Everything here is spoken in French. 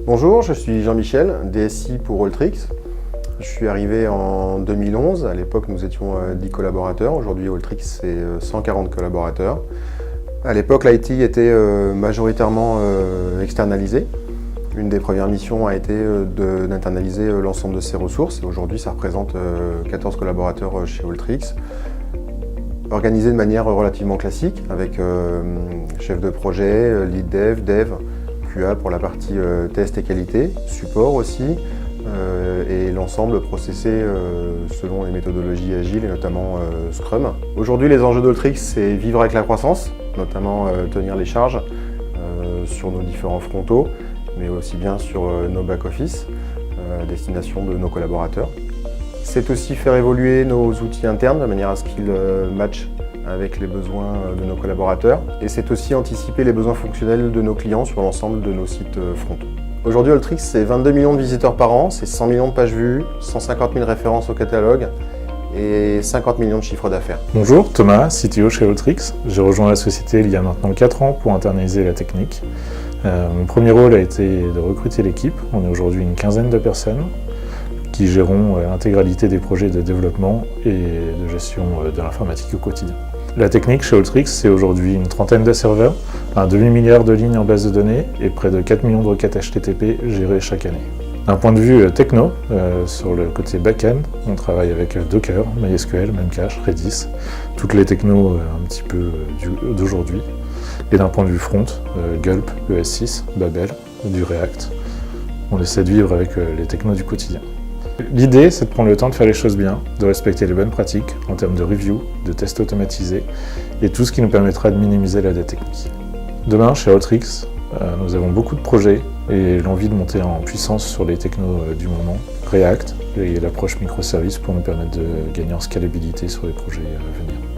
Bonjour, je suis Jean-Michel, DSI pour Alltrix. Je suis arrivé en 2011, à l'époque nous étions 10 collaborateurs, aujourd'hui Alltrix c'est 140 collaborateurs. À l'époque l'IT était majoritairement externalisé. Une des premières missions a été d'internaliser l'ensemble de ses ressources et aujourd'hui ça représente 14 collaborateurs chez Alltrix. Organisé de manière relativement classique avec chef de projet, lead dev, QA pour la partie test et qualité, support aussi, et l'ensemble processé selon les méthodologies agiles et notamment Scrum. Aujourd'hui, les enjeux d'Alltrix, c'est vivre avec la croissance, notamment tenir les charges sur nos différents frontaux, mais aussi bien sur nos back-office, à destination de nos collaborateurs. C'est aussi faire évoluer nos outils internes de manière à ce qu'ils matchent avec les besoins de nos collaborateurs. Et c'est aussi anticiper les besoins fonctionnels de nos clients sur l'ensemble de nos sites frontaux. Aujourd'hui, Alltrix, c'est 22 millions de visiteurs par an, c'est 100 millions de pages vues, 150 000 références au catalogue et 50 millions de chiffres d'affaires. Bonjour, Thomas, CTO chez Alltrix. J'ai rejoint la société il y a maintenant 4 ans pour internaliser la technique. Mon premier rôle a été de recruter l'équipe. On est aujourd'hui une quinzaine de personnes qui gérons l'intégralité des projets de développement et de gestion de l'informatique au quotidien. La technique chez Alltrix, c'est aujourd'hui une trentaine de serveurs, un demi-milliard de lignes en base de données et près de 4 millions de requêtes HTTP gérées chaque année. D'un point de vue techno, sur le côté back-end, on travaille avec Docker, MySQL, Memcache, Redis, toutes les technos un petit peu d'aujourd'hui. Et d'un point de vue front, Gulp, ES6, Babel, du React. On essaie de vivre avec les technos du quotidien. L'idée, c'est de prendre le temps de faire les choses bien, de respecter les bonnes pratiques en termes de review, de tests automatisés et tout ce qui nous permettra de minimiser la dette technique. Demain, chez Alltrix, nous avons beaucoup de projets et l'envie de monter en puissance sur les technos du moment. React et l'approche microservice pour nous permettre de gagner en scalabilité sur les projets à venir.